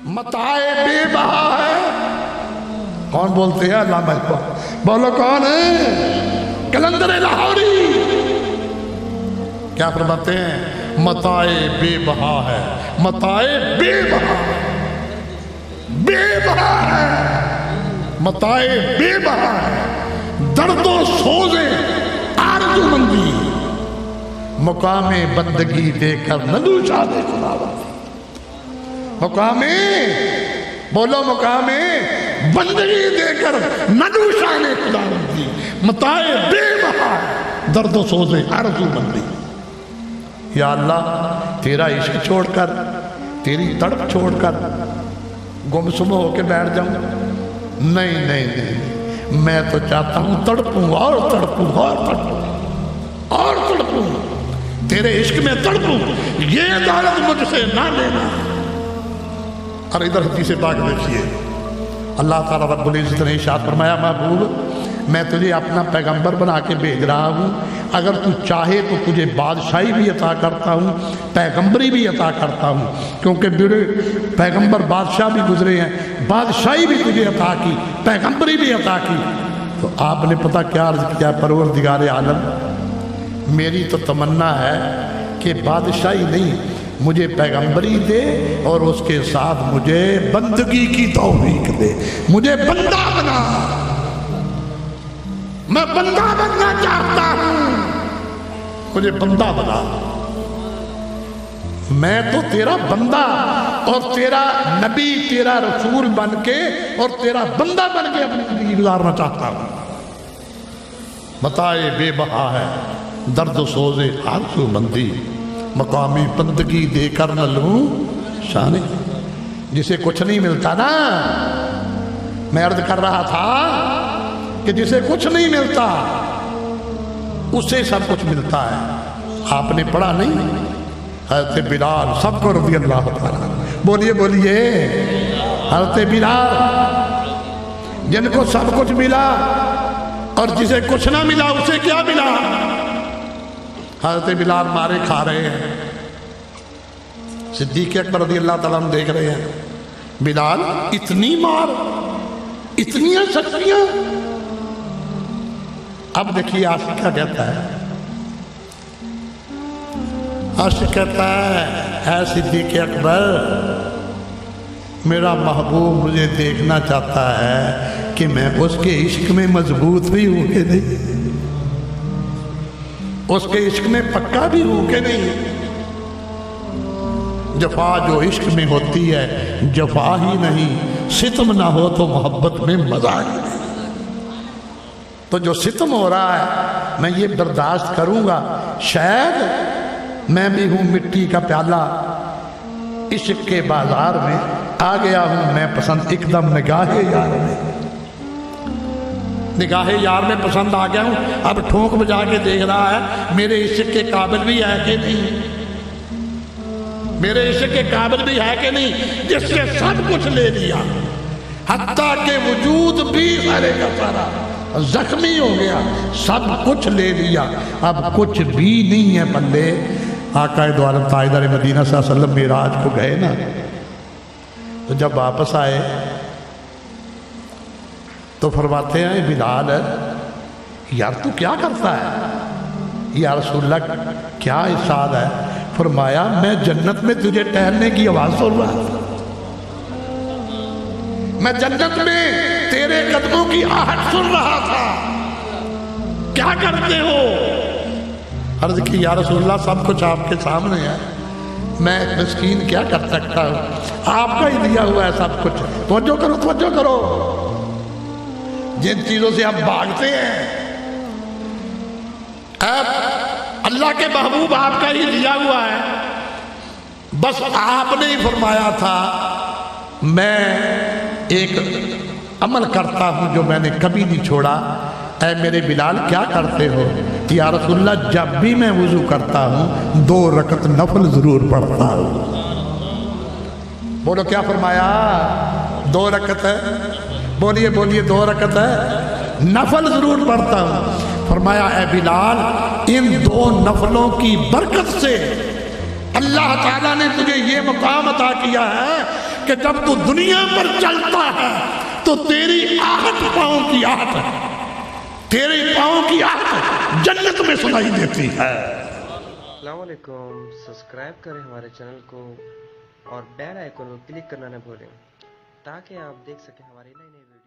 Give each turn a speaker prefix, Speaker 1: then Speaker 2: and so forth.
Speaker 1: متاع بے بہا ہے. کون بولتے ہیں؟ علامہ اقبال. بولو کون ہے؟ کلندر لاہوری. کیا فرماتے ہیں؟ متاع بے بہا ہے، متاع بے بہا، بے بہا ہے، متاع بے بہا ہے، درد و سوز آرزو مندی، مقام بندگی دے کر ندوشا دے خداوندی. مقام، بولو مقام بندگی دے کر ندوشا دے خداوندی، متاع بے بہا ہے، درد و سوز آرزو مندی. یا اللہ تیرا عشق چھوڑ کر، تیری تڑپ چھوڑ کر گمسم ہو کے بیٹھ جاؤں؟ نہیں نہیں نہیں، میں تو چاہتا ہوں تڑپوں اور تڑپوں اور تڑپوں اور تڑپوں، تیرے عشق میں تڑپوں. یہ دولت مجھ سے نہ لینا. اور ادھر حدیث پاک دیکھیے، اللہ تعالیٰ رب العزت نے ارشاد فرمایا محبوب میں تجھے اپنا پیغمبر بنا کے بھیج رہا ہوں، اگر تو چاہے تو تجھے بادشاہی بھی عطا کرتا ہوں، پیغمبری بھی عطا کرتا ہوں، کیونکہ میرے پیغمبر بادشاہ بھی گزرے ہیں، بادشاہی بھی تجھے عطا کی، پیغمبری بھی عطا کی. تو آپ نے پتہ کیا عرض کیا؟ پروردگار عالم میری تو تمنا ہے کہ بادشاہی نہیں، مجھے پیغمبری دے اور اس کے ساتھ مجھے بندگی کی توفیق دے، مجھے بندہ بنا، میں بندہ بننا چاہتا ہوں، مجھے بندہ بنا. میں تو تیرا بندہ اور تیرا نبی، تیرا رسول بن کے اور تیرا بندہ بن کے اپنی زندگی گزارنا چاہتا ہوں. متاع بے بہا ہے، درد و سوز آرزو مندی، مقامی بندگی دے کر نہ لوں شانے. جسے کچھ نہیں ملتا نا، میں عرض کر رہا تھا کہ جسے کچھ نہیں ملتا اسے سب کچھ ملتا ہے. آپ نے پڑھا نہیں حضرت بلال سب کو رضی اللہ تعالیٰ، بولیے بولیے، حضرت بلال جن کو سب کچھ ملا اور جسے کچھ نہ ملا اسے کیا ملا؟ حضرت بلال مارے کھا رہے ہیں، صدیق اکبر رضی اللہ تعالیٰ ہم دیکھ رہے ہیں، بلال اتنی مار، اتنی سختیاں. اب دیکھیے عاشق کیا کہتا ہے؟ عاشق کہتا ہے اے صدیق اکبر میرا محبوب مجھے دیکھنا چاہتا ہے کہ میں اس کے عشق میں مضبوط بھی ہوں کہ نہیں، اس کے عشق میں پکا بھی ہوں کہ نہیں. جفا جو عشق میں ہوتی ہے جفا ہی نہیں، ستم نہ ہو تو محبت میں مزہ ہی نہیں. تو جو ستم ہو رہا ہے میں یہ برداشت کروں گا، شاید میں بھی ہوں مٹی کا پیالہ، عشق کے بازار میں آ گیا ہوں میں پسند، ایک دم نگاہ یار میں، نگاہ یار میں پسند آ گیا ہوں. اب ٹھونک بجا کے دیکھ رہا ہے میرے عشق کے قابل بھی ہے کہ نہیں، میرے عشق کے قابل بھی ہے کہ نہیں، جس سے سب کچھ لے لیا، حتیٰ کہ وجود بھی سارے کا سارا زخمی ہو گیا، سب کچھ لے لیا، اب کچھ بھی نہیں ہے بندے. آقا دو عالم تاجدار مدینہ صلی اللہ علیہ وسلم معراج کو گئے نا، تو جب واپس آئے تو فرماتے ہیں بلال یار تو کیا کرتا ہے؟ یا رسول اللہ کیا ارشاد ہے؟ فرمایا میں جنت میں تجھے ٹہلنے کی آواز سن رہا تھا، میں جنت میں تیرے قدموں کی آہٹ سن رہا تھا، کیا کرتے ہو؟ عرض کی یا رسول اللہ سب کچھ آپ کے سامنے ہے، میں مسکین کیا کر سکتا ہوں، آپ کا ہی دیا ہوا ہے سب کچھ. توجہ کرو توجہ کرو، جن چیزوں سے ہم بھاگتے ہیں اللہ کے محبوب آپ کا ہی دیا ہوا ہے. بس آپ نے ہی فرمایا تھا میں ایک عمل کرتا ہوں جو میں نے کبھی نہیں چھوڑا. اے میرے بلال کیا کرتے ہو؟ یا رسول اللہ جب بھی میں وضو کرتا ہوں 2 رکعت نفل ضرور پڑھتا ہوں. بولو کیا فرمایا؟ 2 رکعت ہے، بولیے بولیے 2 رکعت ہے نفل ضرور پڑھتا ہوں. فرمایا اے بلال ان 2 نفلوں کی برکت سے اللہ تعالیٰ نے تجھے یہ مقام عطا کیا ہے کہ جب تو دنیا پر چلتا ہے تو تیری آہٹ پاؤں کی آہٹ، تیری پاؤں کی آہٹ جنت میں سنائی دیتی ہے۔
Speaker 2: السلام علیکم، سبسکرائب کریں ہمارے چینل کو اور بیل آئیکن کو کلک کرنا نہ بھولیں تاکہ آپ دیکھ سکیں ہماری نئی نئی ویڈیو۔